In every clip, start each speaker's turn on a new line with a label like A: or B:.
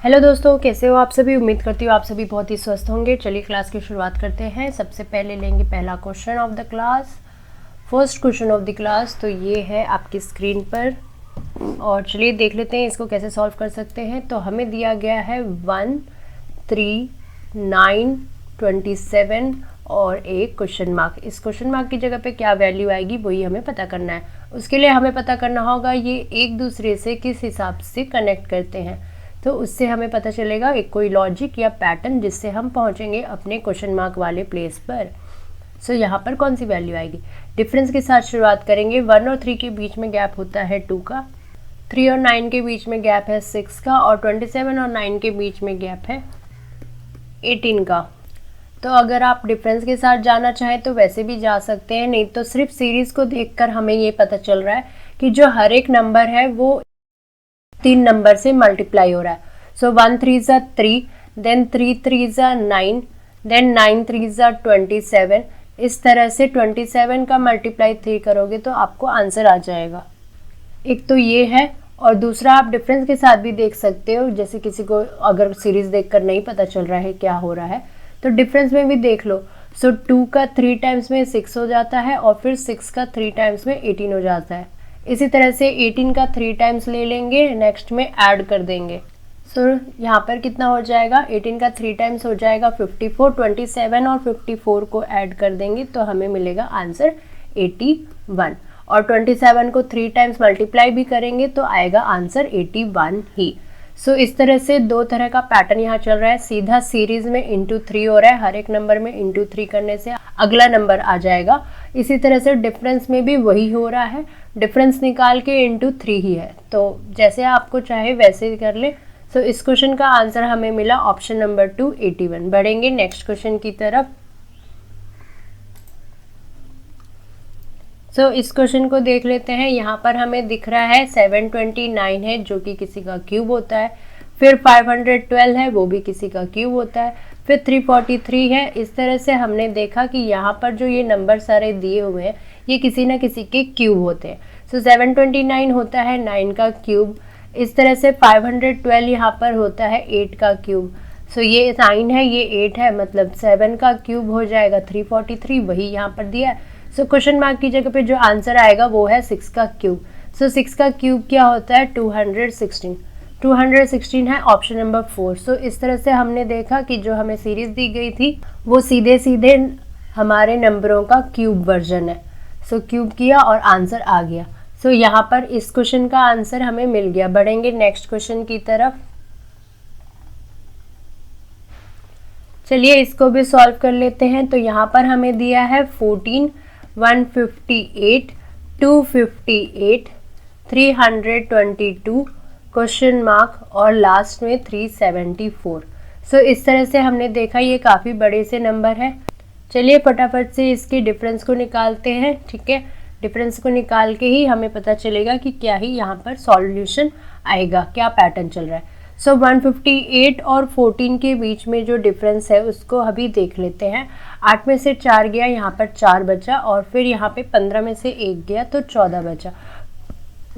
A: Hello दोस्तों, कैसे हो आप सभी। उम्मीद करती हूँ आप सभी बहुत ही स्वस्थ होंगे। चलिए क्लास की शुरुआत करते हैं। सबसे पहले लेंगे पहला question of the class, first question of the class. तो ये है आपकी स्क्रीन पर और चलिए देख लेते हैं इसको कैसे सॉल्व कर सकते हैं। तो हमें दिया गया है 1, 3, 9, 27 और एक क्वेश्चन मार्क। इस क्वेश्चन मार्क की जगह पे क्या वैल्यू आएगी वही हमें पता करना है। उसके लिए हमें पता करना होगा ये एक दूसरे से किस हिसाब से कनेक्ट करते हैं। तो उससे हमें पता चलेगा एक कोई लॉजिक या पैटर्न जिससे हम पहुंचेंगे अपने क्वेश्चन मार्क वाले प्लेस पर। सो यहाँ पर कौन सी वैल्यू आएगी। डिफरेंस के साथ शुरुआत करेंगे। 1 और 3 के बीच में गैप होता है 2 का, 3 और 9 के बीच में गैप है 6 का और 27 और 9 के बीच में गैप है 18 का। तो अगर आप डिफरेंस के साथ जाना चाहें तो वैसे भी जा सकते हैं, नहीं तो सिर्फ सीरीज को देखकर हमें ये पता चल रहा है कि जो हर एक नंबर है वो 3 नंबर से मल्टीप्लाई हो रहा है। सो 1 3 ज़ा 3, देन 3 3 ज़ा 9, देन 9 3 ज़ा 27। इस तरह से 27 का मल्टीप्लाई 3 करोगे तो आपको आंसर आ जाएगा। एक तो ये है और दूसरा आप डिफरेंस के साथ भी देख सकते हो। जैसे किसी को अगर सीरीज देखकर नहीं पता चल रहा है क्या हो रहा है तो डिफरेंस में भी देख लो। सो 2 का 3 टाइम्स में 6 हो जाता है और फिर 6 का 3 टाइम्स में 18 हो जाता है। इसी तरह से 18 का 3 टाइम्स ले लेंगे, नेक्स्ट में ऐड कर देंगे। सो यहाँ पर कितना हो जाएगा, 18 का 3 टाइम्स हो जाएगा 54, 27 और 54 को ऐड कर देंगे तो हमें मिलेगा आंसर 81 और 27 को 3 टाइम्स मल्टीप्लाई भी करेंगे तो आएगा आंसर 81 ही। सो इस तरह से दो तरह का पैटर्न यहाँ चल रहा है। सीधा सीरीज में इंटू 3 हो रहा है, हर एक नंबर में इंटू 3 करने से अगला नंबर आ जाएगा। इसी तरह से डिफरेंस में भी वही हो रहा है, डिफरेंस निकाल के इंटू 3 ही है। तो जैसे आपको चाहे वैसे ही कर ले। सो इस क्वेश्चन का आंसर हमें मिला ऑप्शन नंबर 2 81। बढ़ेंगे नेक्स्ट क्वेश्चन की तरफ। सो इस क्वेश्चन को देख लेते हैं। यहाँ पर हमें दिख रहा है 729 है जो कि किसी का क्यूब होता है, फिर 512 है वो भी किसी का क्यूब होता है, फिर 343 है। इस तरह से हमने देखा कि यहाँ पर जो ये नंबर सारे दिए हुए हैं ये किसी ना किसी के क्यूब होते हैं। सो 729 होता है 9 का क्यूब। इस तरह से 512 यहाँ पर होता है 8 का क्यूब। सो ये 9 है, ये 8 है, मतलब 7 का क्यूब हो जाएगा 343, वही यहाँ पर दिया है। सो क्वेश्चन मार्क की जगह पे जो आंसर आएगा वो है 6 का क्यूब। सो 6 का क्यूब क्या होता है, 216। 216 है ऑप्शन नंबर 4। सो इस तरह से हमने देखा कि जो हमें सीरीज दी गई थी वो सीधे सीधे हमारे नंबरों का क्यूब वर्जन है। सो क्यूब किया और आंसर आ गया। सो यहाँ पर इस क्वेश्चन का आंसर हमें मिल गया। बढ़ेंगे नेक्स्ट क्वेश्चन की तरफ। चलिए इसको भी सॉल्व कर लेते हैं। तो यहाँ पर हमें दिया है 14, 158, 258, 322, क्वेश्चन मार्क और लास्ट में 374। सो इस तरह से हमने देखा ये काफ़ी बड़े से नंबर है। चलिए फटाफट से इसके डिफरेंस को निकालते हैं। ठीक है, डिफरेंस को निकाल के ही हमें पता चलेगा कि क्या ही यहाँ पर सॉल्यूशन आएगा, क्या पैटर्न चल रहा है। सो 158 और 14 के बीच में जो डिफरेंस है उसको अभी देख लेते हैं। 8 में से 4 गया, यहाँ पर 4 बचा और फिर यहाँ पे 15 में से 1 गया तो 14 बचा।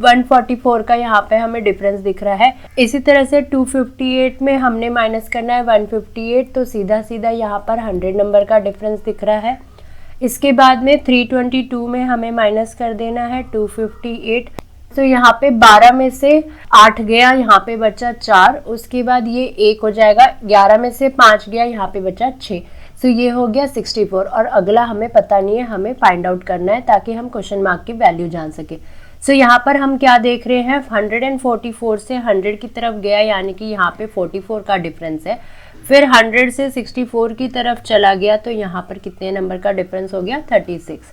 A: 144 का यहाँ पे हमें डिफरेंस दिख रहा है। इसी तरह से 258 में हमने माइनस करना है 158, तो सीधा सीधा यहाँ पर 100 नंबर का डिफरेंस दिख रहा है। इसके बाद में 322 में हमें माइनस कर देना है 258। तो यहाँ पे 12 में से 8 गया, यहाँ पे बचा 4, उसके बाद ये 1 हो जाएगा। 11 में से 5 गया, यहाँ पे बचा 6। सो ये हो गया 64 और अगला हमें पता नहीं है, हमें फाइंड आउट करना है ताकि हम क्वेश्चन मार्क की वैल्यू जान सके। सो यहाँ पर हम क्या देख रहे हैं, 144 से 100 की तरफ गया, यानी कि यहाँ पे 44 का डिफरेंस है। फिर 100 से 64 की तरफ चला गया तो यहाँ पर कितने नंबर का डिफरेंस हो गया, 36।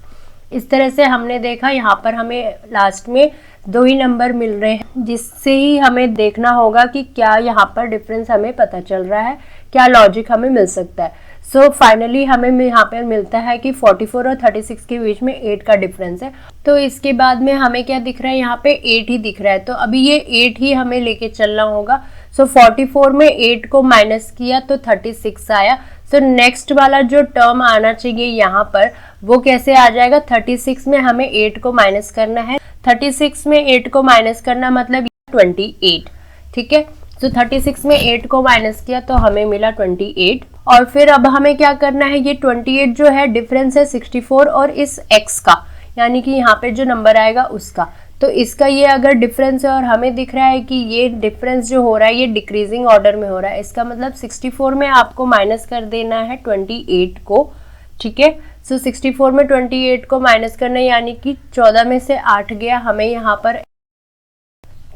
A: इस तरह से हमने देखा यहाँ पर हमें लास्ट में 2 ही नंबर मिल रहे हैं, जिससे ही हमें देखना होगा कि क्या यहाँ पर डिफरेंस हमें पता चल रहा है, क्या लॉजिक हमें मिल सकता है। सो फाइनली हमें यहाँ पर मिलता है कि 44 और 36 के बीच में 8 का डिफरेंस है। तो इसके बाद में हमें क्या दिख रहा है, यहाँ पे 8 ही दिख रहा है। तो अभी ये 8 ही हमें लेके चलना होगा। सो 44 में 8 को माइनस किया तो 36 आया। सो नेक्स्ट वाला जो टर्म आना चाहिए यहाँ पर वो कैसे आ जाएगा, 36 में हमें 8 को माइनस करना है। 36 में 8 को माइनस करना मतलब 28। ठीक है, तो 36 में 8 को माइनस किया तो हमें मिला 28। और फिर अब हमें क्या करना है, ये 28 जो है डिफरेंस है 64 और इस x का, यानी कि यहाँ पे जो नंबर आएगा उसका। तो इसका ये अगर डिफरेंस है और हमें दिख रहा है कि ये डिफरेंस जो हो रहा है ये डिक्रीजिंग ऑर्डर में हो रहा है, इसका मतलब 64 में आपको माइनस कर देना है 28 को, ठीक है। सो 64 में 28 को माइनस करना है, यानी कि 14 में से 8 गया हमें यहाँ पर।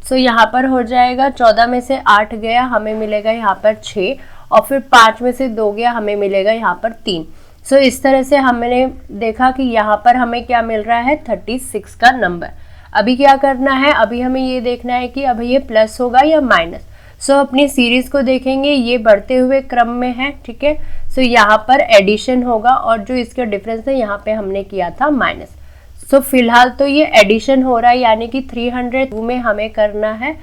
A: सो यहाँ पर हो जाएगा 14 में से 8 गया हमें मिलेगा यहाँ पर 6, और फिर 5 में से 2 गया हमें मिलेगा यहाँ पर 3। सो इस तरह से हमने देखा कि यहाँ पर हमें क्या मिल रहा है 36 का नंबर। अभी क्या करना है, अभी हमें ये देखना है कि अभी ये प्लस होगा या माइनस। सो अपनी सीरीज को देखेंगे, ये बढ़ते हुए क्रम में है, ठीक है। सो यहाँ पर एडिशन होगा और जो इसका डिफरेंस है यहाँ पे हमने किया था माइनस। सो फिलहाल तो ये एडिशन हो रहा है, यानी कि 302 में हमें करना है,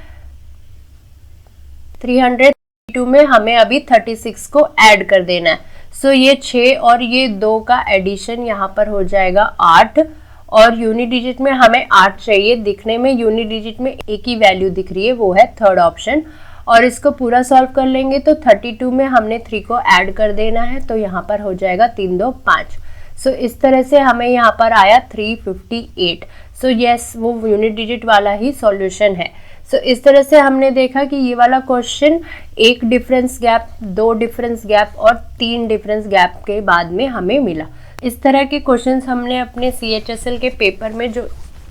A: 302 में हमें अभी 36 को ऐड कर देना है। सो ये 6 और ये 2 का एडिशन यहाँ पर हो जाएगा 8, और यूनिट डिजिट में हमें 8 चाहिए। दिखने में यूनिट डिजिट में एक ही वैल्यू दिख रही है, वो है थर्ड ऑप्शन। और इसको पूरा सॉल्व कर लेंगे तो 32 में हमने 3 को ऐड कर देना है, तो यहाँ पर हो जाएगा 3 2 5। सो इस तरह से हमें यहाँ पर आया 358। सो यस, वो यूनिट डिजिट वाला ही सॉल्यूशन है। सो इस तरह से हमने देखा कि ये वाला question 1 difference gap, 2 difference gap और 3 डिफरेंस गैप के बाद में हमें मिला। इस तरह के क्वेश्चंस हमने अपने CHSL के पेपर में जो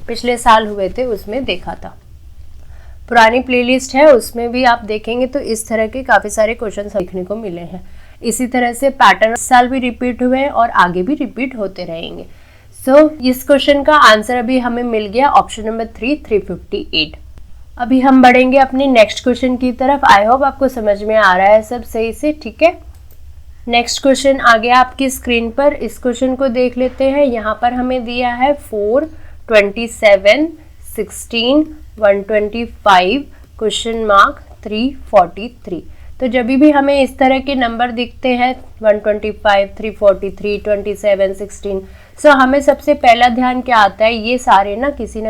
A: पिछले साल हुए थे उसमें देखा था। पुरानी प्लेलिस्ट है, उसमें भी आप देखेंगे तो इस तरह के काफ़ी सारे क्वेश्चंस देखने को मिले हैं। इसी तरह से पैटर्न इस साल भी रिपीट हुए हैं और आगे भी रिपीट होते रहेंगे। सो इस क्वेश्चन का आंसर अभी हमें मिल गया ऑप्शन नंबर 3, 358। अभी हम बढ़ेंगे अपने नेक्स्ट क्वेश्चन की तरफ। आई होप आपको समझ में आ रहा है सब सही से, ठीक है। नेक्स्ट क्वेश्चन आ गया आपकी स्क्रीन पर। इस क्वेश्चन को देख लेते हैं। यहाँ पर हमें दिया है 4, 27, 16, 125, क्वेश्चन मार्क 343। तो जब भी हमें इस तरह के नंबर दिखते हैं 125, 343, 27, 16, सो हमें सबसे पहला ध्यान क्या आता है, ये सारे ना किसी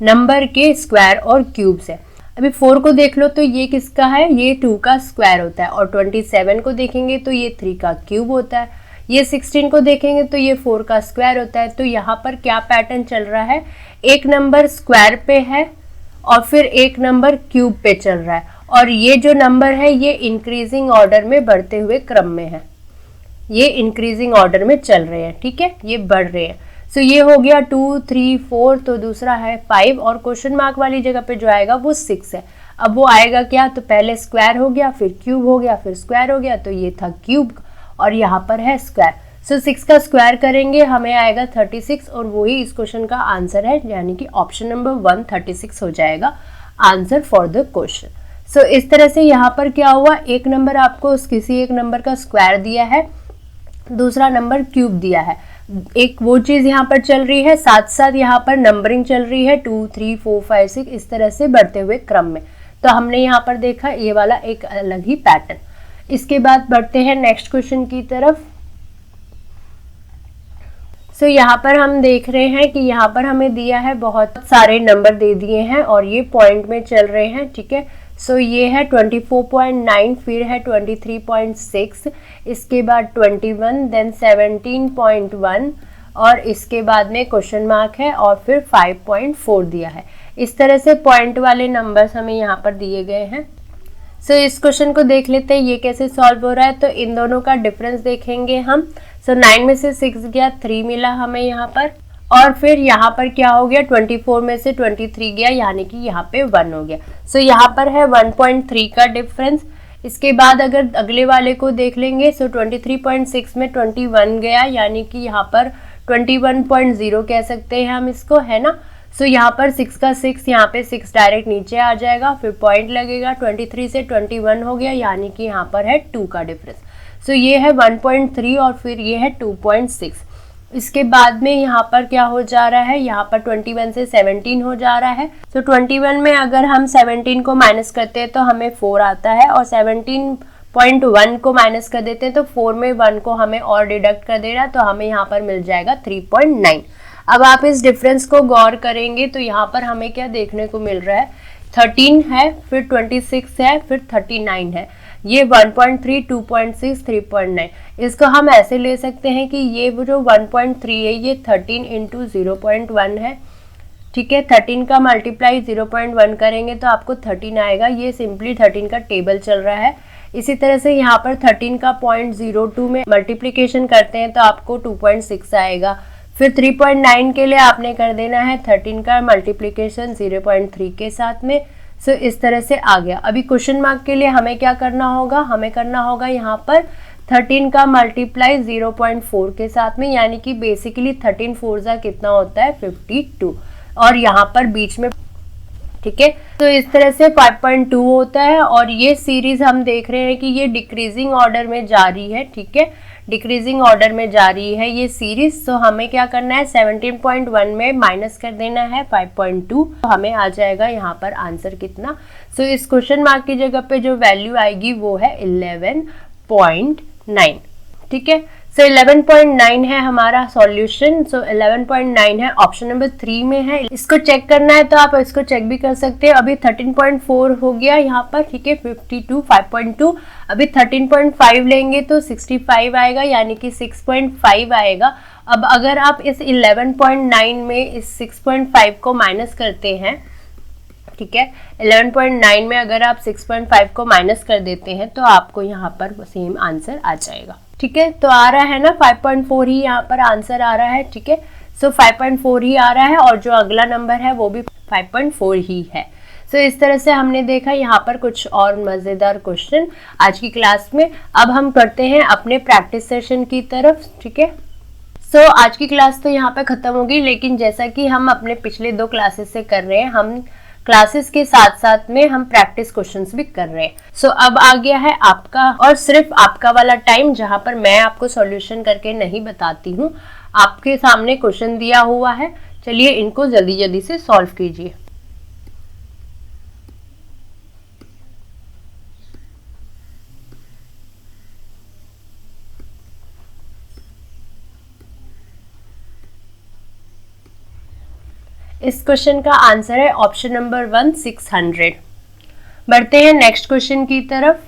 A: नंबर के स्क्वायर और क्यूब्स है। अभी 4 को देख लो तो ये किसका है, ये 2 का स्क्वायर होता है। और 27 को देखेंगे तो ये 3 का क्यूब होता है। ये 16 को देखेंगे तो ये 4 का स्क्वायर होता है। तो यहाँ पर क्या पैटर्न चल रहा है, एक नंबर स्क्वायर पे है और फिर एक नंबर क्यूब पे चल रहा है, और ये जो नंबर है ये इंक्रीजिंग ऑर्डर में बढ़ते हुए क्रम में है, ये इंक्रीजिंग ऑर्डर में चल रहे हैं, ठीक है, ये बढ़ रहे हैं। सो ये हो गया 2, 3, 4, तो दूसरा है 5, और क्वेश्चन मार्क वाली जगह पे जो आएगा वो 6 है। अब वो आएगा क्या, तो पहले स्क्वायर हो गया, फिर क्यूब हो गया, फिर स्क्वायर हो गया, तो ये था क्यूब और यहाँ पर है स्क्वायर। सो 6 का स्क्वायर करेंगे हमें आएगा 36, और वही इस क्वेश्चन का आंसर है, यानी कि ऑप्शन नंबर 1 36 हो जाएगा आंसर फॉर द क्वेश्चन। सो इस तरह से यहाँ पर क्या हुआ, एक नंबर आपको किसी एक नंबर का स्क्वायर दिया है, दूसरा नंबर क्यूब दिया है, एक वो चीज़ यहाँ पर चल रही है, साथ साथ यहाँ पर नंबरिंग चल रही है 2, 3, 4, 5, 6 इस तरह से बढ़ते हुए क्रम में। तो हमने यहाँ पर देखा ये वाला एक अलग ही पैटर्न। इसके बाद बढ़ते हैं नेक्स्ट क्वेश्चन की तरफ। सो यहाँ पर हम देख रहे हैं कि यहाँ पर हमें दिया है बहुत सारे नंबर दे दिए हैं और ये पॉइंट में चल रहे हैं, ठीक है। सो ये है 24.9, फिर है 23.6, इसके बाद 21, देन 17.1, और इसके बाद में क्वेश्चन मार्क है और फिर 5.4 दिया है। इस तरह से पॉइंट वाले नंबर्स हमें यहाँ पर दिए गए हैं। सो इस क्वेश्चन को देख लेते हैं ये कैसे सॉल्व हो रहा है। तो इन दोनों का डिफरेंस देखेंगे हम। सो 9 में से 6 गया, 3 मिला हमें यहाँ पर, और फिर यहाँ पर क्या हो गया, 24 में से 23 गया, यानी कि यहाँ पे 1 हो गया। सो यहाँ पर है 1.3 का डिफरेंस। इसके बाद अगर अगले वाले को देख लेंगे, सो 23.6 में 21 गया, यानी कि यहाँ पर 21.0 कह सकते हैं हम इसको, है ना। सो यहाँ पर 6 का 6, यहाँ पे 6 डायरेक्ट नीचे आ जाएगा, फिर पॉइंट लगेगा, 23 से 21 हो गया, यानी कि यहाँ पर है 2 का डिफरेंस। सो ये है 1.3 और फिर ये है 2.6। इसके बाद में यहाँ पर क्या हो जा रहा है, यहाँ पर 21 से 17 हो जा रहा है। तो 21 में अगर हम 17 को माइनस करते हैं तो हमें 4 आता है, और 17.1 को माइनस कर देते हैं तो 4 में 1 को हमें और डिडक्ट कर देना, तो हमें यहाँ पर मिल जाएगा 3.9। अब आप इस डिफरेंस को गौर करेंगे तो यहाँ पर हमें क्या देखने को मिल रहा है 13 है, फिर 26 है, फिर 39 है। ये 1.3, 2.6, 3.9। इसको हम ऐसे ले सकते हैं कि ये वो जो 1.3 है ये 13 इंटू 0.1 है, ठीक है। 13 का मल्टीप्लाई 0.1 करेंगे तो आपको 13 आएगा। ये सिंपली 13 का टेबल चल रहा है। इसी तरह से यहाँ पर 13 का 0.02 में मल्टीप्लिकेशन करते हैं तो आपको 2.6 आएगा। फिर 3.9 के लिए आपने कर देना है 13 का मल्टीप्लिकेशन 0.3 के साथ में। सो इस तरह से आ गया। अभी क्वेश्चन मार्क के लिए हमें क्या करना होगा, हमें करना होगा यहाँ पर 13 का मल्टीप्लाई 0.4 के साथ में, यानी कि बेसिकली 13 4 जा कितना होता है 52, और यहाँ पर बीच में, ठीक है। तो इस तरह से 5.2 होता है। और ये सीरीज हम देख रहे हैं कि ये डिक्रीजिंग ऑर्डर में जारी है, ठीक है, डिक्रीजिंग ऑर्डर में जारी है ये सीरीज। तो हमें क्या करना है, 17.1 में माइनस कर देना है 5.2, तो हमें आ जाएगा यहाँ पर आंसर कितना। सो इस क्वेश्चन मार्क की जगह पे जो वैल्यू आएगी वो है 11.9, ठीक है। सो 11.9 है हमारा सॉल्यूशन। सो 11.9 है, ऑप्शन नंबर 3 में है। इसको चेक करना है तो आप इसको चेक भी कर सकते हैं। अभी 13.4 हो गया यहाँ पर, ठीक है, 52, 5.2। अभी 13.5 लेंगे तो 65 आएगा, यानी कि 6.5 आएगा। अब अगर आप इस 11.9 में इस 6.5 को माइनस करते हैं, ठीक है, 11.9 में अगर आप 6.5 को माइनस कर देते हैं तो आपको यहाँ पर सेम आंसर आ जाएगा, ठीक है। तो आ रहा है ना 5.4 ही यहाँ पर आंसर आ रहा है, ठीक है। सो 5.4 ही आ रहा है और जो अगला नंबर है वो भी 5.4 ही है। सो इस तरह से हमने देखा यहाँ पर कुछ और मज़ेदार क्वेश्चन आज की क्लास में। अब हम करते हैं अपने प्रैक्टिस सेशन की तरफ, ठीक है। सो आज की क्लास तो यहाँ पे ख़त्म होगी, लेकिन जैसा कि हम अपने पिछले 2 क्लासेस से कर रहे हैं, हम क्लासेस के साथ साथ में हम प्रैक्टिस क्वेश्चंस भी कर रहे हैं। सो अब आ गया है आपका और सिर्फ आपका वाला टाइम, जहां पर मैं आपको सॉल्यूशन करके नहीं बताती हूँ। आपके सामने क्वेश्चन दिया हुआ है, चलिए इनको जल्दी जल्दी से सॉल्व कीजिए। इस क्वेश्चन का आंसर है ऑप्शन नंबर 1, 600। बढ़ते हैं नेक्स्ट क्वेश्चन की तरफ।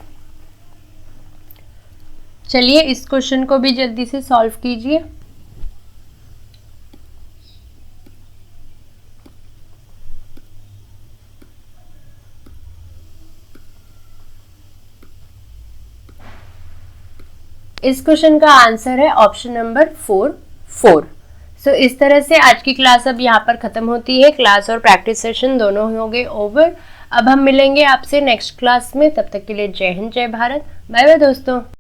A: चलिए इस क्वेश्चन को भी जल्दी से सॉल्व कीजिए। इस क्वेश्चन का आंसर है ऑप्शन नंबर 4, 4। सो इस तरह से आज की क्लास अब यहाँ पर खत्म होती है। क्लास और प्रैक्टिस सेशन दोनों हो गए ओवर। अब हम मिलेंगे आपसे नेक्स्ट क्लास में। तब तक के लिए जय हिंद, जय भारत, बाय बाय दोस्तों।